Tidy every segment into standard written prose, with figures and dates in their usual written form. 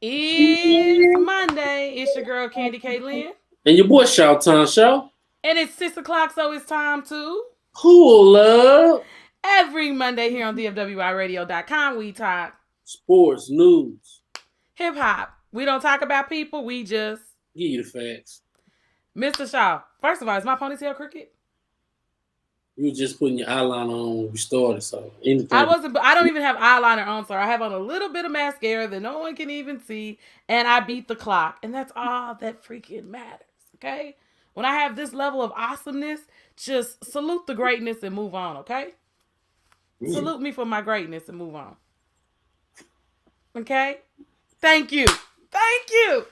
It's Monday. It's your girl Candy K. Lynn. And your boy Shout Time Show. And it's 6 o'clock, so it's time to. Cool up. Every Monday here on DFWIRadio.com, we talk Sports, news. hip hop. We don't talk about people, we just. Give you the facts. Mr. Shaw, first of all, is my ponytail crooked? You were just putting your eyeliner on when we started, so anything. I don't even have eyeliner on, sir. I have on a little bit of mascara that no one can even see, and I beat the clock. And that's all that freaking matters, okay? When I have this level of awesomeness, just salute the greatness and move on, okay? Salute me for my greatness and move on. Okay? Thank you. Thank you.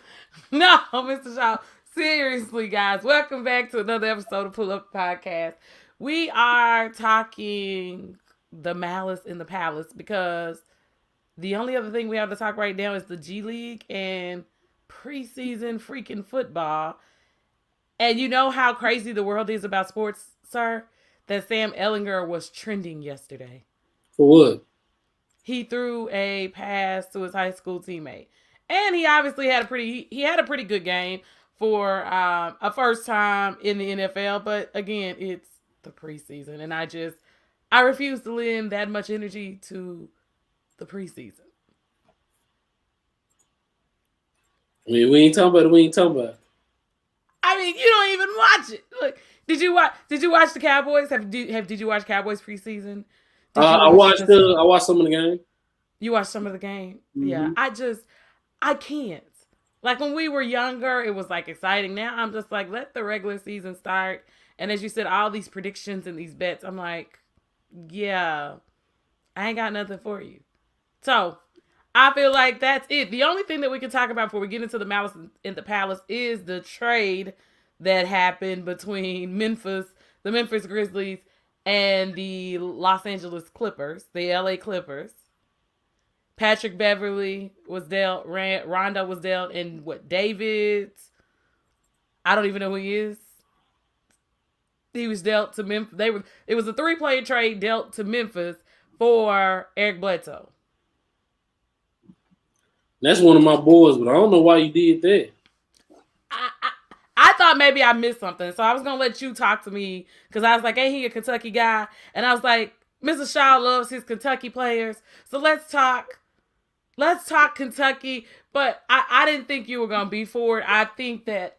No, Mr. Shaw. Seriously, guys. Welcome back to another episode of Pull Up Podcast. We are talking the Malice in the Palace because the only other thing we have to talk right now is the G League and preseason freaking football. And you know how crazy the world is about sports, sir? That Sam Ehlinger was trending yesterday. For what? He threw a pass to his high school teammate. And he obviously had a pretty good game for a first time in the NFL. But again, it's the preseason. And I refuse to lend that much energy to the preseason. I mean, we ain't talking about it. I mean, you don't even watch it. Look, did you watch the Cowboys? Did you watch Cowboys preseason? I watched some of the game. You watched some of the game? Mm-hmm. Yeah. I can't. Like when we were younger, it was like exciting. Now I'm just like, let the regular season start. And as you said, all these predictions and these bets, I'm like, yeah, I ain't got nothing for you. So I feel like that's it. The only thing that we can talk about before we get into the Malice in the Palace is the trade that happened between the Memphis Grizzlies, and the Los Angeles Clippers, the LA Clippers. Patrick Beverly was dealt, Rondo was dealt, and Davids, I don't even know who he is. He was dealt to Memphis. It was a 3-player trade dealt to Memphis for Eric Bledsoe. That's one of my boys, but I don't know why you did that. I thought maybe I missed something, so I was gonna let you talk to me because I was like, "Ain't he a Kentucky guy?" And I was like, "Mr. Shaw loves his Kentucky players, so let's talk Kentucky." But I didn't think you were gonna be for it. I think that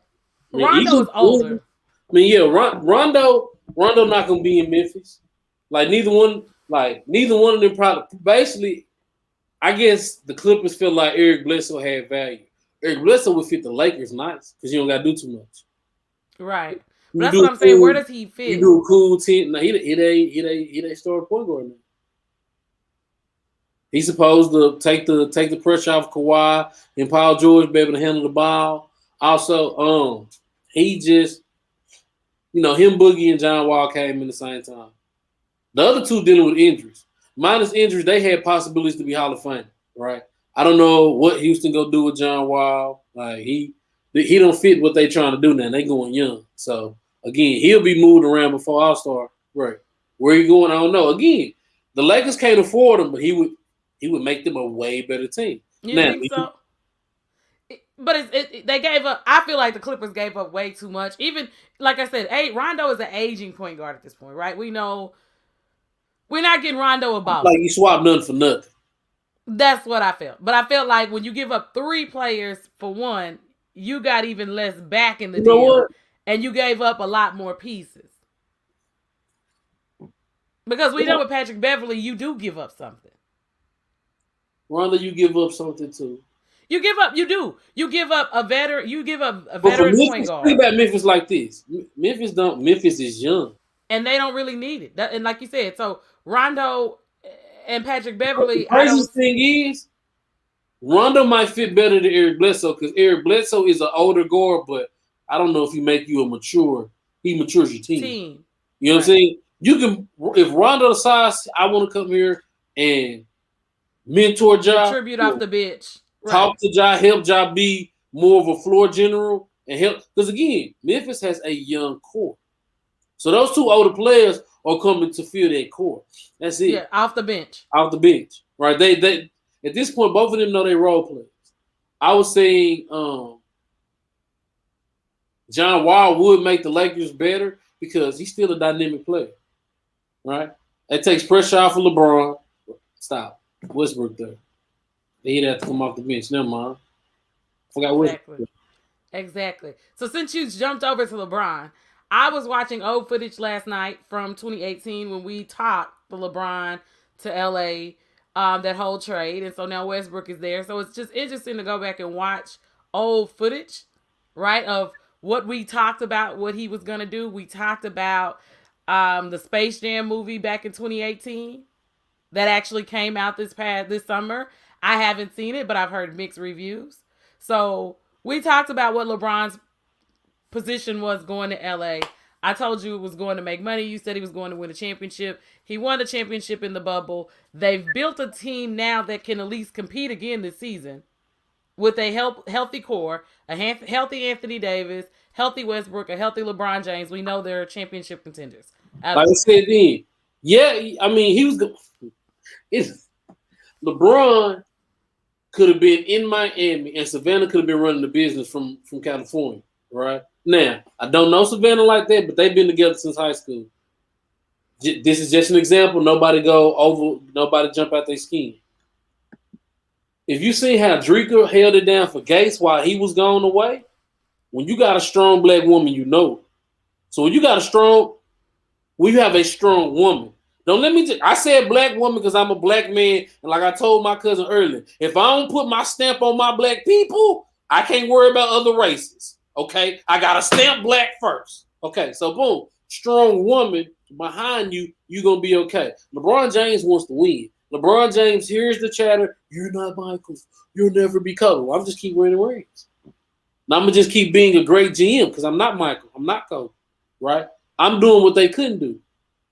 Rondo is older. I mean, yeah, Rondo not gonna be in Memphis. Neither one of them probably. Basically, I guess the Clippers feel like Eric Bledsoe had value. Eric Bledsoe would fit the Lakers nice because you don't got to do too much. Right. But that's what I'm saying. Where does he fit? You do a cool team. No, he ain't starting point guard now. He's supposed to take the pressure off Kawhi and Paul George, be able to handle the ball. Also, he just, him, Boogie, and John Wall came in the same time. The other two dealing with injuries. Minus injuries, they had possibilities to be Hall of Fame, right? I don't know what Houston go do with John Wall. Like he don't fit what they trying to do now. They going young, so again, he'll be moved around before All-Star. Right, where he going? I don't know. Again, the Lakers can't afford him, but he would make them a way better team. You think so? But they gave up. I feel like the Clippers gave up way too much. Even like I said, Rondo is an aging point guard at this point, right? We know we're not getting Rondo a ball. Like you swap nothing for nothing. That's what I felt. But I felt like when you give up 3 players for one, you got even less back in the deal. And you gave up a lot more pieces. Because we know with Patrick Beverly, you do give up something. Rondo, you give up something too. You do. You give up a veteran. You give up a veteran point guard. Think about Memphis like this. Memphis is young. And they don't really need it. And like you said, so Rondo and Patrick Beverly. The craziest thing is, Rondo might fit better than Eric Bledsoe because Eric Bledsoe is an older guard, but I don't know if he make you he matures your team. You know what I'm saying? You can, if Rondo decides I want to come here and mentor Ja, contribute off the bench, talk to Ja, help Ja be more of a floor general and help, because again, Memphis has a young core. So those two older players are coming to fill that core. That's it. Yeah, off the bench. Right. They at this point, both of them know they role players. I was saying John Wall would make the Lakers better because he's still a dynamic player, right? That takes pressure off of LeBron. Stop. Westbrook there. He'd have to come off the bench. Never mind. Forgot Westbrook. Exactly. So since you jumped over to LeBron, I was watching old footage last night from 2018 when we talked the LeBron to LA, that whole trade. And so now Westbrook is there. So it's just interesting to go back and watch old footage, right, of what we talked about, what he was going to do. We talked about the Space Jam movie back in 2018 that actually came out this summer. I haven't seen it, but I've heard mixed reviews. So we talked about what LeBron's position was going to LA. I told you it was going to make money. You said he was going to win a championship. He won the championship in the bubble. They've built a team now that can at least compete again this season with a healthy core, a healthy Anthony Davis, healthy Westbrook, a healthy LeBron James. We know they're championship contenders. Like I said then, yeah, I mean, he was LeBron could have been in Miami and Savannah could have been running the business from California, right? Now, I don't know Savannah like that, but they've been together since high school. This is just an example. Nobody jump out their skin. If you see how Drika held it down for Gates while he was going away, when you got a strong black woman, you know it. So when you have a strong woman. Don't let me I said black woman because I'm a black man, and like I told my cousin earlier, if I don't put my stamp on my black people, I can't worry about other races. Okay, I gotta stamp black first. Okay, so boom, strong woman behind you, you're gonna be okay. LeBron James wants to win. LeBron James hears the chatter, you're not Michael, you'll never be Kobe. I'm just keep winning rings. Now I'm gonna just keep being a great GM because I'm not Michael, I'm not Kobe, right? I'm doing what they couldn't do.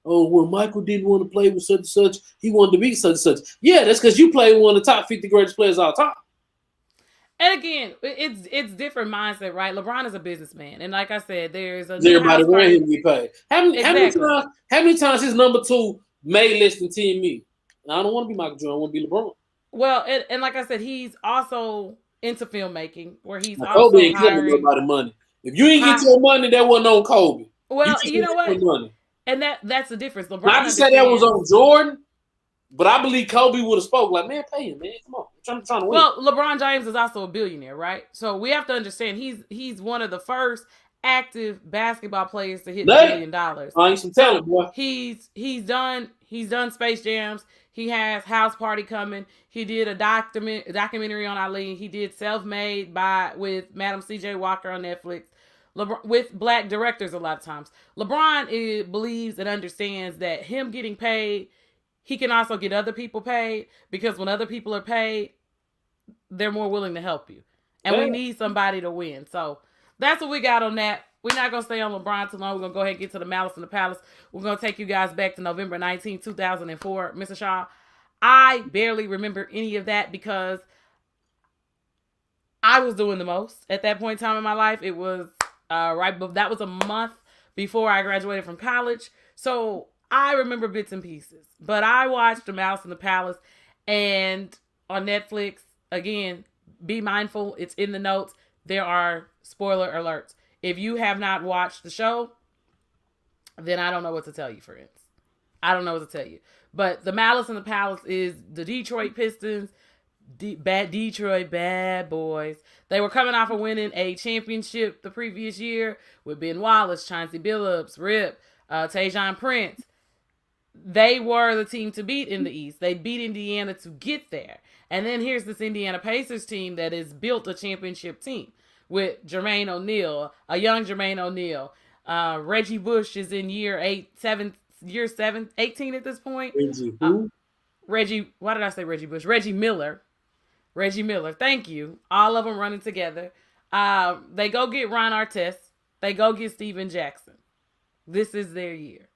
Oh, well, Michael didn't want to play with such and such. He wanted to be such and such. Yeah, that's because you play with one of the top 50 greatest players all time. And again, it's different mindset, right? LeBron is a businessman, and like I said, there's everybody around him get paid. How many times his number two made less than 10 million? I don't want to be Michael Jordan. I want to be LeBron. Well, and like I said, he's also into filmmaking, where he's now, also Kobe ain't giving nobody money. If you ain't get your money, that wasn't on Kobe. Well, you know what? Money. And that's the difference. LeBron not to say that was on Jordan, but I believe Kobe would have spoke like, man, pay him, man. Come on. I'm trying to win. Well, LeBron James is also a billionaire, right? So we have to understand he's one of the first active basketball players to hit $1 billion. I ain't some talent, boy. He's done Space Jams. He has House Party coming. He did a documentary on Ali. He did Self-Made with Madam C.J. Walker on Netflix. With black directors a lot of times. LeBron believes and understands that him getting paid, he can also get other people paid, because when other people are paid, they're more willing to help you. And we need somebody to win. So that's what we got on that. We're not going to stay on LeBron too long. We're going to go ahead and get to the Malice in the Palace. We're going to take you guys back to November 19, 2004. Mr. Shaw, I barely remember any of that because I was doing the most at that point in time in my life. It was but that was a month before I graduated from college. So I remember bits and pieces. But I watched The Malice in the Palace, and on Netflix, again, be mindful. It's in the notes. There are spoiler alerts. If you have not watched the show, then I don't know what to tell you, friends. I don't know what to tell you. But The Malice in the Palace is the Detroit Pistons, Detroit bad boys. They were coming off of winning a championship the previous year with Ben Wallace, Chauncey Billups, Rip, Tajon Prince. They were the team to beat in the East. They beat Indiana to get there. And then here's this Indiana Pacers team that has built a championship team with Jermaine O'Neal, a young Jermaine O'Neal. Reggie Bush is in year 18 at this point. Reggie who? Why did I say Reggie Bush? Reggie Miller. Thank you. All of them running together. They go get Ron Artest. They go get Steven Jackson. This is their year.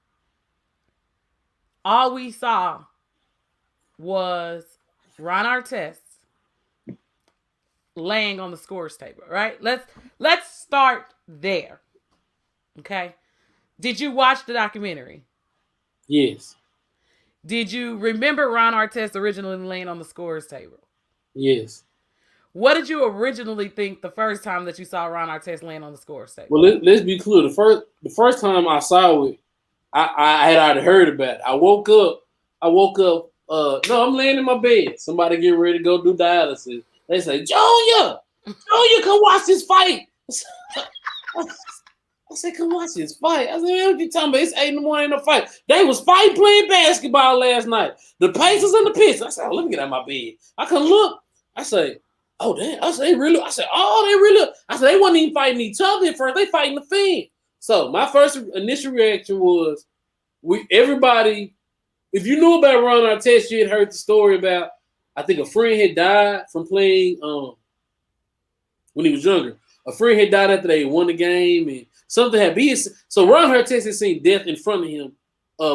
All we saw was Ron Artest laying on the scores table, right? Let's start there. Okay? Did you watch the documentary? Yes. Did you remember Ron Artest originally laying on the scores table? Yes. What did you originally think the first time that you saw Ron Artest land on the score table? Well, let's be clear. The first time I saw it, I had already heard about it. I woke up. No, I'm laying in my bed. Somebody getting ready to go do dialysis. They say, Junior, come watch this fight. I said, come watch this fight. I said, man, what you talking about? It's 8 in the morning, no fight. They was fighting playing basketball last night. The Pacers and the Pistons. I said, oh, let me get out of my bed. I couldn't look. I said, oh, damn. I said, they really? I said, they wasn't even fighting each other at first. They fighting the fan. So my first initial reaction was, everybody, if you knew about Ron Artest, you had heard the story about, I think a friend had died from playing when he was younger. A friend had died after they won the game, and something happened. So Ron Artest had seen death in front of him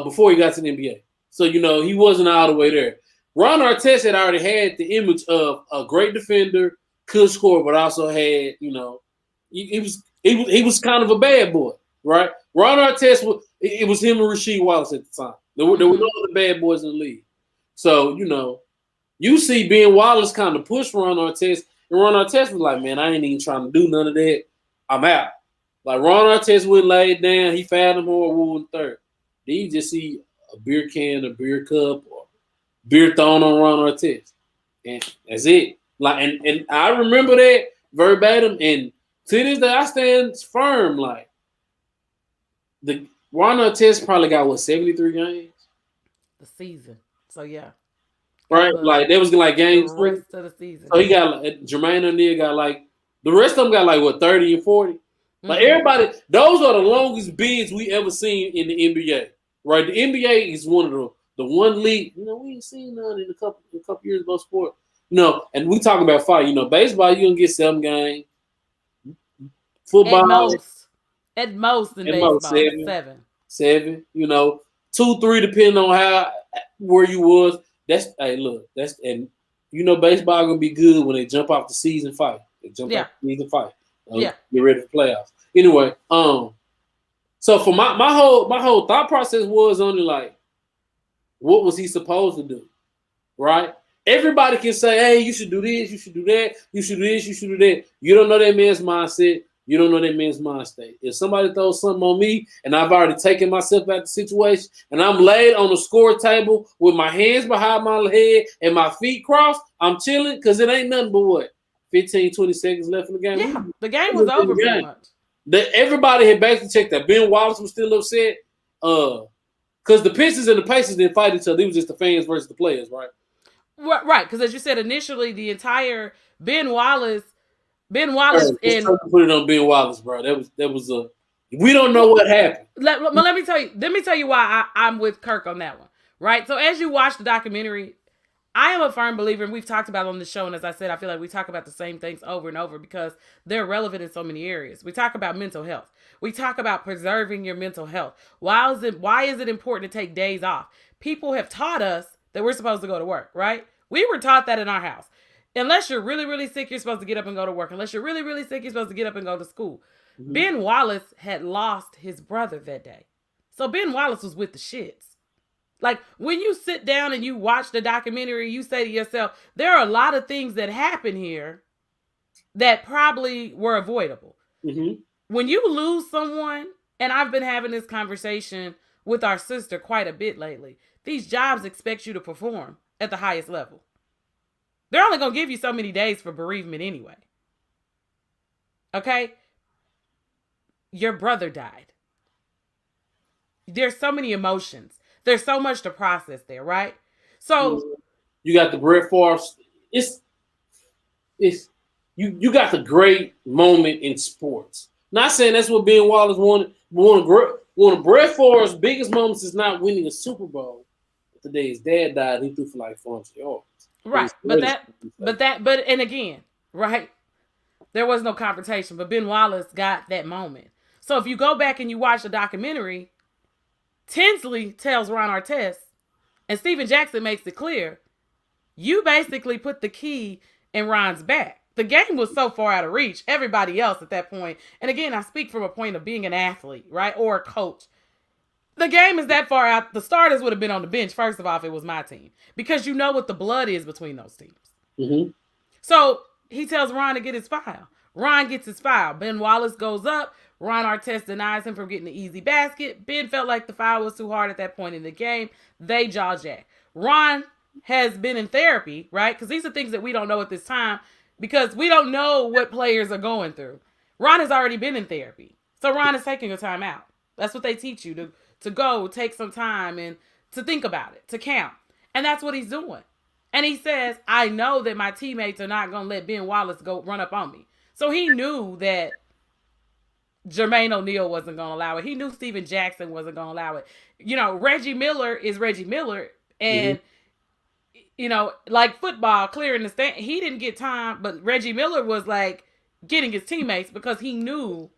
before he got to the NBA. So, he wasn't all the way there. Ron Artest had already had the image of a great defender, could score, but also had, he was kind of a bad boy, right? Ron Artest, it was him and Rasheed Wallace at the time. There were no other bad boys in the league. So, you see Ben Wallace kind of push Ron Artest, and Ron Artest was like, man, I ain't even trying to do none of that. I'm out. Like, Ron Artest went lay it down. He fouled him or Wu in third. Then you just see a beer can, a beer cup, or beer thrown on Ron Artest. And that's it. Like, and I remember that verbatim. And to this day, I stand firm. Like, the Ron Artest probably got, 73 games? The season. So, yeah. Right? Like, there was like games. The rest of the season. So he got, Jermaine O'Neal got the rest of them got 30 and 40. Like, everybody, those are the longest bids we ever seen in the NBA. Right? The NBA is one of the one league, we ain't seen none in a couple years ago sport. And we talk about fight. Baseball, you're gonna get 7 games. Football. At most in baseball, 7. 7, 2, 3, depending on where you was. That's baseball gonna be good when they jump off the season fight. They jump off the season fight. Get ready for playoffs. Anyway, so for my whole thought process was only what was he supposed to do? Right? Everybody can say, hey, you should do this, you should do that, you should do this, you should do that. You don't know that man's mindset. You don't know that man's mind state. If somebody throws something on me and I've already taken myself out of the situation and I'm laid on the score table with my hands behind my head and my feet crossed, I'm chilling because it ain't nothing but 15, 20 seconds left in the game. Yeah, the game was over pretty much. Everybody had basically checked that. Ben Wallace was still upset because the Pistons and the Pacers didn't fight each other. It was just the fans versus the players, right? Right, because as you said initially, the entire Ben Wallace and put it on Ben Wallace, bro. That was we don't know what happened. Let me tell you why I'm with Kirk on that one. Right. So as you watch the documentary, I am a firm believer, and we've talked about it on the show, and as I said, I feel like we talk about the same things over and over because they're relevant in so many areas. We talk about mental health. We talk about preserving your mental health. Why is it important to take days off? People have taught us that we're supposed to go to work, right? We were taught that in our house. Unless you're really, really sick, you're supposed to get up and go to work. Unless you're really, really sick, you're supposed to get up and go to school. Mm-hmm. Ben Wallace had lost his brother that day. So Ben Wallace was with the shits. Like, when you sit down and you watch the documentary, you say to yourself, there are a lot of things that happen here that probably were avoidable. Mm-hmm. When you lose someone, and I've been having this conversation with our sister quite a bit lately, these jobs expect you to perform at the highest level. They're only going to give you so many days for bereavement anyway. Okay? Your brother died. There's so many emotions. There's so much to process there, right? So you got the Brett Favre. You got the great moment in sports. Not saying that's what Ben Wallace wanted. One of Brett Favre's biggest moments is not winning a Super Bowl. The day his dad died, he threw for 400 yards. Right, and again, right? There was no confrontation, but Ben Wallace got that moment. So if you go back and you watch the documentary, Tinsley tells Ron Artest, and Steven Jackson makes it clear, you basically put the key in Ron's back. The game was so far out of reach. Everybody else at that point, and again, I speak from a point of being an athlete, right, or a coach. The game is that far out. The starters would have been on the bench, first of all, if it was my team. Because you know what the blood is between those teams. Mm-hmm. So he tells Ron to get his foul. Ron gets his foul. Ben Wallace goes up. Ron Artest denies him from getting the easy basket. Ben felt like the foul was too hard at that point in the game. They jaw jack. Ron has been in therapy, right? Because these are things that we don't know at this time because we don't know what players are going through. Ron has already been in therapy. So Ron is taking a time out. That's what they teach you, to go take some time and to think about it, to count. And that's what he's doing. And he says, I know that my teammates are not going to let Ben Wallace go run up on me. So he knew that Jermaine O'Neal wasn't going to allow it. He knew Steven Jackson wasn't going to allow it. You know, Reggie Miller is Reggie Miller. And, you know, like football, clearing the stand, he didn't get time. But Reggie Miller was like getting his teammates because he knew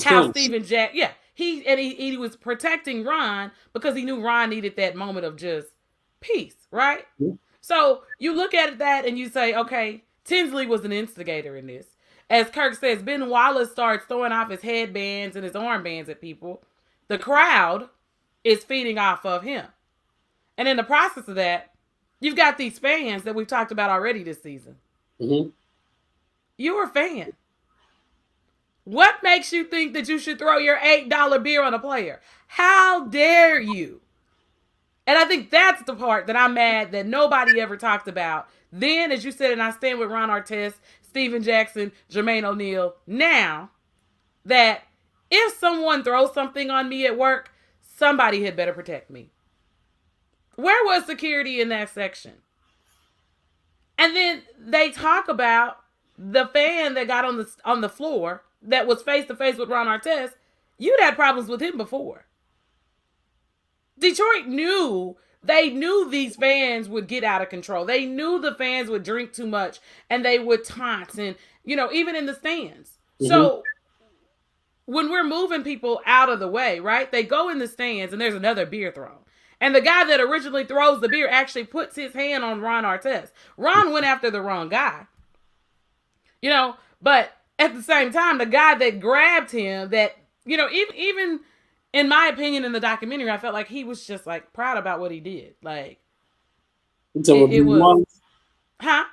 how Steven Jackson, he was protecting Ron because he knew Ron needed that moment of just peace, right? Mm-hmm. So you look at that and you say, okay, Tinsley was an instigator in this. As Kirk says, Ben Wallace starts throwing off his headbands and his armbands at people. The crowd is feeding off of him. And in the process of that, you've got these fans that we've talked about already this season. Mm-hmm. You're a fan. What makes you think that you should throw your $8 beer on a player? How dare you? And I think that's the part that I'm mad that nobody ever talked about. Then, as you said, and I stand with Ron Artest, Steven Jackson, Jermaine O'Neal, now that if someone throws something on me at work, somebody had better protect me. Where was security in that section? And then they talk about the fan that got on the floor that was face-to-face with Ron Artest. You'd had problems with him before. Detroit knew these fans would get out of control. They knew the fans would drink too much and they would taunt and, you know, even in the stands. Mm-hmm. So when we're moving people out of the way, right, they go in the stands and there's another beer thrown. And the guy that originally throws the beer actually puts his hand on Ron Artest. Ron went after the wrong guy. You know, but at the same time, the guy that grabbed him, that, you know, even in my opinion, in the documentary, I felt like he was just like proud about what he did. Like, it was, Wallace? Huh?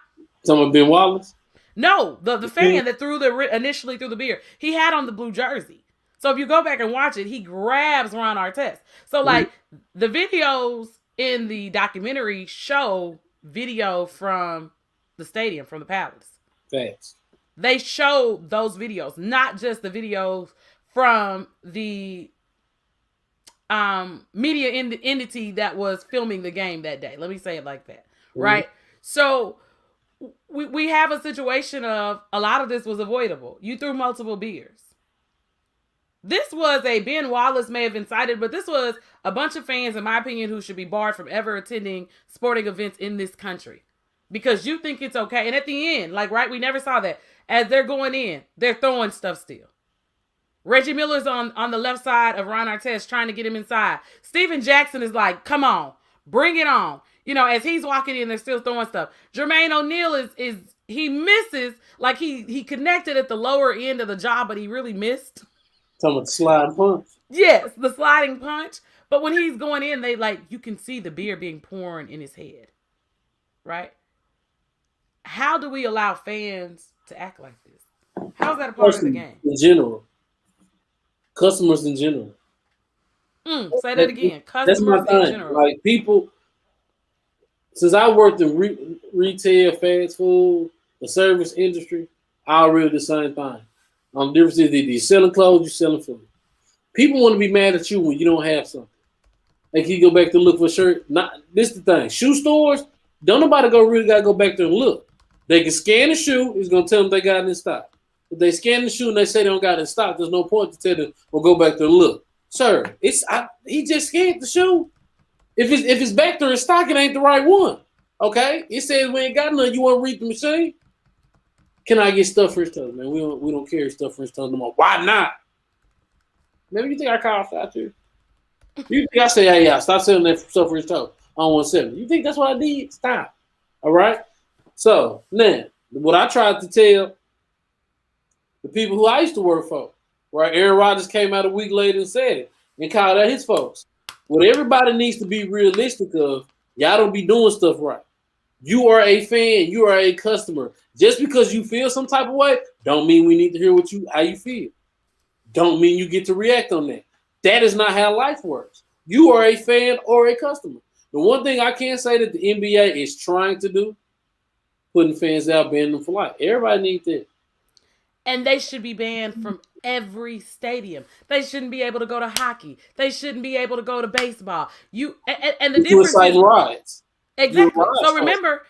Talking about Ben Wallace? No, the fan that initially threw the beer. He had on the blue jersey. So if you go back and watch it, he grabs Ron Artest. So like the videos in the documentary show video from the stadium, from the Palace. Thanks. They show those videos, not just the videos from the media entity that was filming the game that day. Let me say it like that. Right? So we have a situation of a lot of this was avoidable. You threw multiple beers. This was a Ben Wallace may have incited, but this was a bunch of fans, in my opinion, who should be barred from ever attending sporting events in this country because you think it's okay. And at the end, like, right, we never saw that. As they're going in, they're throwing stuff still. Reggie Miller's on the left side of Ron Artest trying to get him inside. Steven Jackson is like, come on, bring it on. You know, as he's walking in, they're still throwing stuff. Jermaine O'Neal is he misses, like he connected at the lower end of the jaw, but he really missed. Talking about the sliding punch. Yes, the sliding punch. But when he's going in, you can see the beer being poured in his head. Right? How do we allow fans to act like this? How is that a part of the game? In general. Customers in general. Say that again. Customers in general. Like people, since I worked in retail, fast food, the service industry, I already do the same thing. The difference is that you're selling clothes, you're selling food. People want to be mad at you when you don't have something. Like you go back to look for a shirt. This is the thing. Shoe stores, don't nobody really got to go back there and look. They can scan the shoe. It's going to tell them they got it in stock. If they scan the shoe and they say they don't got it in stock, there's no point to tell them or go back there and look. Sir, he just scanned the shoe. If it's back there in stock, it ain't the right one. Okay? It says we ain't got none. You want to read the machine? Can I get stuff for his toes, man? We don't carry stuff for his toes no more. Why not? Maybe you think I call out there? You think I say, hey, yeah, stop selling that stuff for his toes? I don't want to sell it. You think that's what I did? Stop. All right? So, now, what I tried to tell the people who I used to work for, right? Aaron Rodgers came out a week later and said it and called out his folks. What everybody needs to be realistic of, y'all don't be doing stuff right. You are a fan. You are a customer. Just because you feel some type of way, don't mean we need to hear how you feel. Don't mean you get to react on that. That is not how life works. You are a fan or a customer. The one thing I can say that the NBA is trying to do, putting fans out, banning them for life. Everybody needs that. And they should be banned from every stadium. They shouldn't be able to go to hockey. They shouldn't be able to go to baseball. And the difference is riots. exactly. So remember,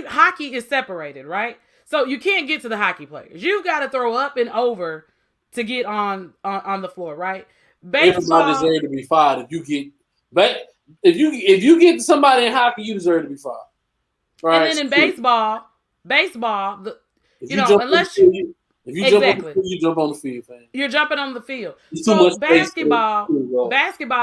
hockey is separated, right? So you can't get to the hockey players. You've got to throw up and over to get on the floor, right? Baseball, everybody deserves to be fired if you get. But if you get somebody in hockey, you deserve to be fired. Right? And then in baseball, unless you. If you jump on the field, you jump on the field, fam. You're jumping on the field. So basketball,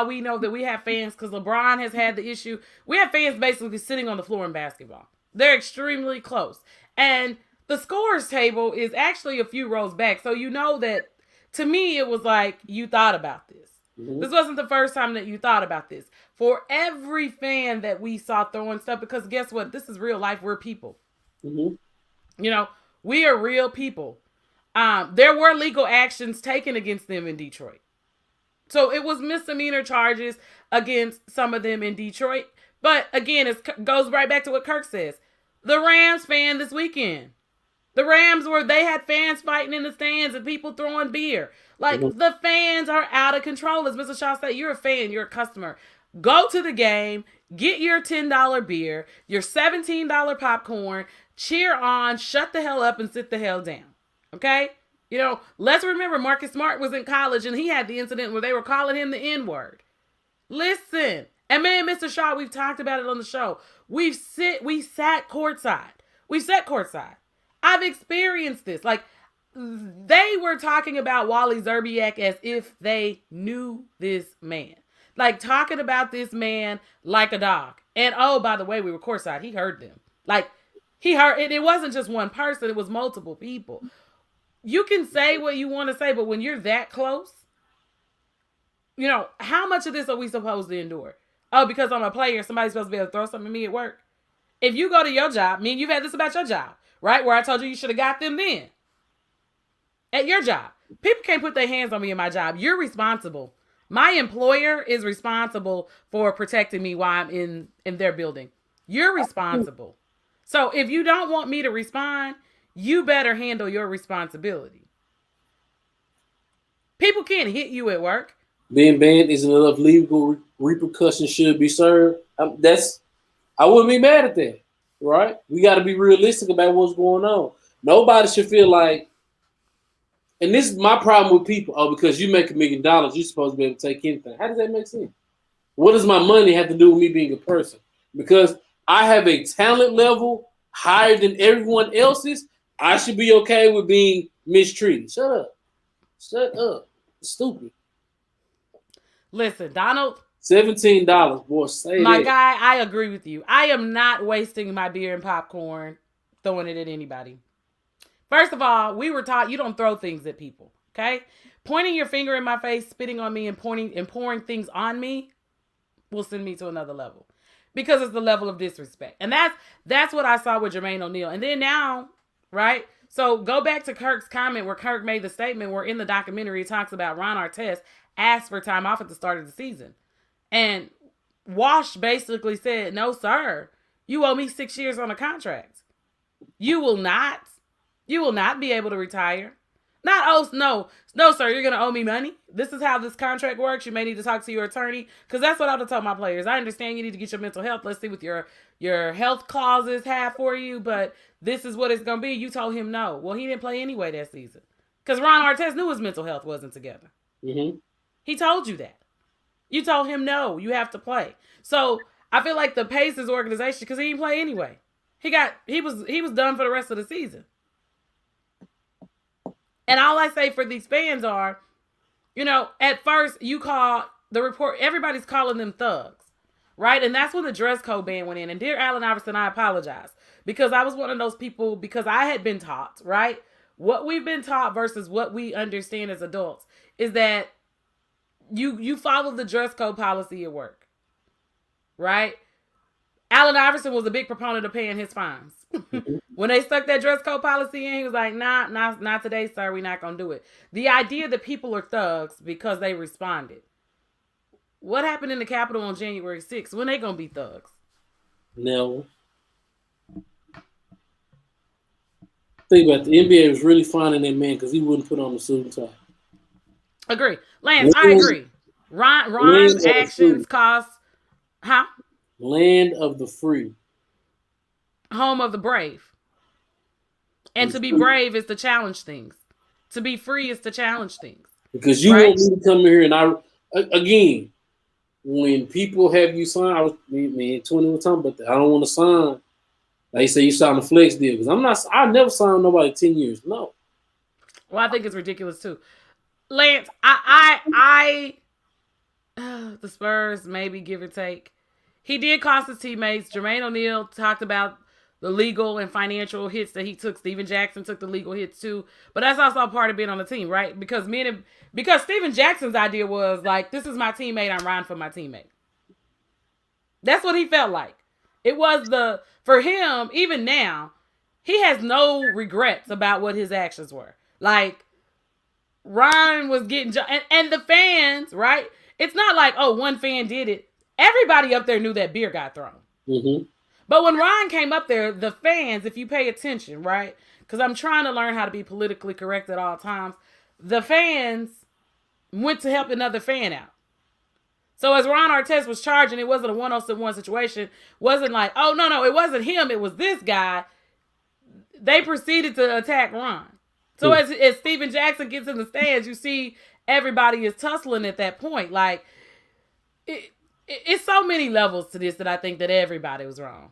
we know that we have fans because LeBron has had the issue. We have fans basically sitting on the floor in basketball. They're extremely close. And the scores table is actually a few rows back. So you know that, to me, it was like you thought about this. Mm-hmm. This wasn't the first time that you thought about this. For every fan that we saw throwing stuff, because guess what? This is real life. We're people. Mm-hmm. We are real people. There were legal actions taken against them in Detroit. So it was misdemeanor charges against some of them in Detroit. But again, it goes right back to what Kirk says. The Rams fan this weekend. The Rams they had fans fighting in the stands and people throwing beer. Like, the fans are out of control. As Mr. Shaw said, you're a fan, you're a customer. Go to the game, get your $10 beer, your $17 popcorn, cheer on, shut the hell up, and sit the hell down. Okay? Let's remember Marcus Smart was in college and he had the incident where they were calling him the N-word. Listen. And man, Mr. Shaw, we've talked about it on the show. We sat courtside. We sat courtside. I've experienced this. Like, they were talking about Wally Zerbiak as if they knew this man. Like, talking about this man like a dog. And oh, by the way, we were courtside. He heard them. Like, he heard it. It wasn't just one person. It was multiple people. You can say what you want to say, but when you're that close, how much of this are we supposed to endure? Oh, because I'm a player, somebody's supposed to be able to throw something at me at work. If you go to your job, you've had this about your job, right? Where I told you should have got them then. At your job. People can't put their hands on me in my job. You're responsible. My employer is responsible for protecting me while I'm in their building. You're responsible. So if you don't want me to respond, you better handle your responsibility. People can't hit you at work. Being banned isn't enough legal repercussions should be served. I wouldn't be mad at that, right? We got to be realistic about what's going on. Nobody should feel like, and this is my problem with people. Oh, because you make $1 million, you're supposed to be able to take anything. How does that make sense? What does my money have to do with me being a person? Because I have a talent level higher than everyone else's. I should be okay with being mistreated. Shut up. Shut up. Stupid. Listen, Donald. $17, boy. Say my that. guy, I agree with you. I am not wasting my beer and popcorn throwing it at anybody. First of all, we were taught you don't throw things at people. Okay? Pointing your finger in my face, spitting on me, and pouring things on me will send me to another level. Because it's the level of disrespect. And that's what I saw with Jermaine O'Neal. And then now, right? So go back to Kirk's comment where Kirk made the statement where in the documentary he talks about Ron Artest asked for time off at the start of the season. And Wash basically said, no, sir, you owe me 6 years on a contract. You will not be able to retire. No, sir, you're going to owe me money. This is how this contract works. You may need to talk to your attorney because that's what I would tell my players. I understand you need to get your mental health. Let's see what your health clauses have for you, but this is what it's going to be. You told him no. Well, he didn't play anyway that season because Ron Artest knew his mental health wasn't together. Mm-hmm. He told you that. You told him no, you have to play. So I feel like the Pacers organization, because he didn't play anyway. He was done for the rest of the season. And all I say for these fans are, at first you call the report, everybody's calling them thugs, right? And that's when the dress code ban went in. And dear Allen Iverson, I apologize because I was one of those people because I had been taught, right? What we've been taught versus what we understand as adults is that you follow the dress code policy at work, right? Allen Iverson was a big proponent of paying his fines. When they stuck that dress code policy in, he was like, nah, not today, sir. We're not going to do it. The idea that people are thugs because they responded. What happened in the Capitol on January 6th? When they going to be thugs? No. Think about the NBA was really finding that man because he wouldn't put on the suit and tie. Agree. Lance, I agree. Ron's actions cost, huh? Land of the free. Home of the brave. And to be brave is to challenge things. To be free is to challenge things. Because you want me to come here and again, when people have you sign, me and 20 were talking about that. I don't want to sign. They say you signed a flex deal because I never signed nobody 10 years. No. Well, I think it's ridiculous too. Lance, the Spurs, maybe give or take. He did cost his teammates. Jermaine O'Neal talked about the legal and financial hits that he took. Steven Jackson took the legal hits too. But that's also part of being on the team, right? Because Steven Jackson's idea was like, this is my teammate, I'm riding for my teammate. That's what he felt like. It was for him, even now, he has no regrets about what his actions were. Like, Ron was getting, and the fans, right? It's not like, oh, one fan did it. Everybody up there knew that beer got thrown. Mm-hmm. But when Ron came up there, the fans, if you pay attention, right? Because I'm trying to learn how to be politically correct at all times. The fans went to help another fan out. So as Ron Artest was charging, it wasn't a 1-on-1 situation. It wasn't like, oh, no, it wasn't him. It was this guy. They proceeded to attack Ron. So as Steven Jackson gets in the stands, you see everybody is tussling at that point. Like, it's so many levels to this that I think that everybody was wrong.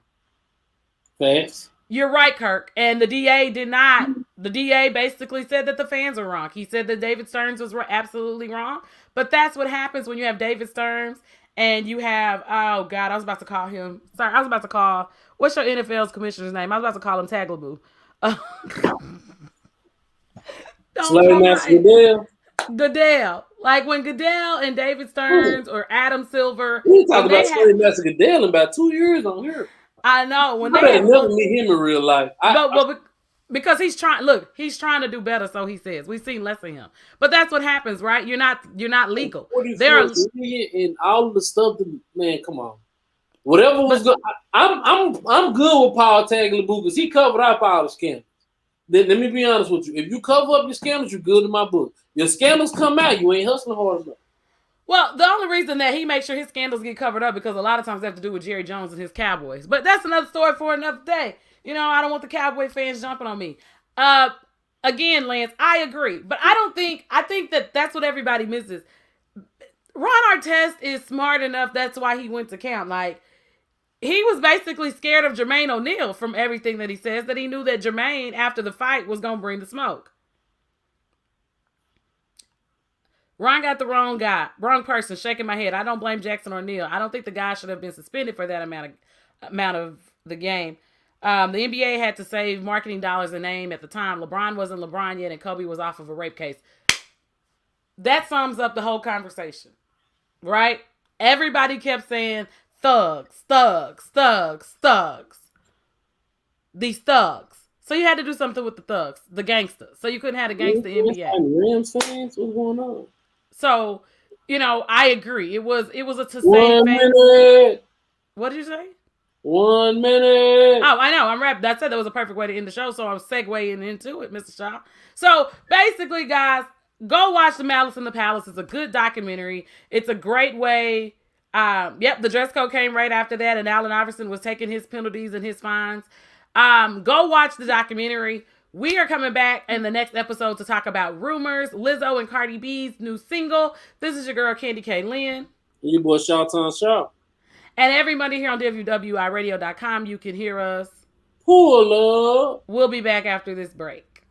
Facts. You're right, Kirk. And the DA did not. The DA basically said that the fans are wrong. He said that David Stearns was absolutely wrong. But that's what happens when you have David Stearns and you have, oh, God, I was about to call him. Sorry, I was about to call, what's your NFL's commissioner's name? I was about to call him Taglaboo. Goodell. Like when Goodell and David Stearns or Adam Silver. We talked about Slade Master Goodell in about 2 years on here. I know. When I never meet him in real life. Because he's trying to do better, so he says. We've seen less of him. But that's what happens, right? You're not legal. And all of the stuff that, man, come on. Whatever was good. I'm good with Paul Tagliabue because he covered up all the scandals. Let me be honest with you. If you cover up your scandals, you're good in my book. Your scandals come out, you ain't hustling hard enough. Well, the only reason that he makes sure his scandals get covered up because a lot of times they have to do with Jerry Jones and his Cowboys. But that's another story for another day. You know, I don't want the Cowboy fans jumping on me. Again, Lance, I agree. But I think that that's what everybody misses. Ron Artest is smart enough. That's why he went to camp. Like, he was basically scared of Jermaine O'Neal from everything that he says, that he knew that Jermaine, after the fight, was going to bring the smoke. Ron got the wrong person, shaking my head. I don't blame Jackson or Neal. I don't think the guy should have been suspended for that amount of the game. The NBA had to save marketing dollars and name at the time. LeBron wasn't LeBron yet, and Kobe was off of a rape case. That sums up the whole conversation, right? Everybody kept saying, thugs. These thugs. So you had to do something with the thugs, the gangsters. So you couldn't have a gangster NBA. Rams fans, what's going on? So, you know, I agree. It was a to save 1 minute. What did you say? 1 minute. Oh, I know. I'm rapping. That said, that was a perfect way to end the show, so I'm segueing into it, Mr. Shaw. So basically, guys, go watch The Malice in the Palace. It's a good documentary. It's a great way. The dress code came right after that, and Allen Iverson was taking his penalties and his fines. Go watch the documentary. We are coming back in the next episode to talk about rumors, Lizzo and Cardi B's new single. This is your girl, Candy K. Lynn. And your boy, Shawton Shaw. And every Monday here on WWIRadio.com, you can hear us. Pull up. We'll be back after this break.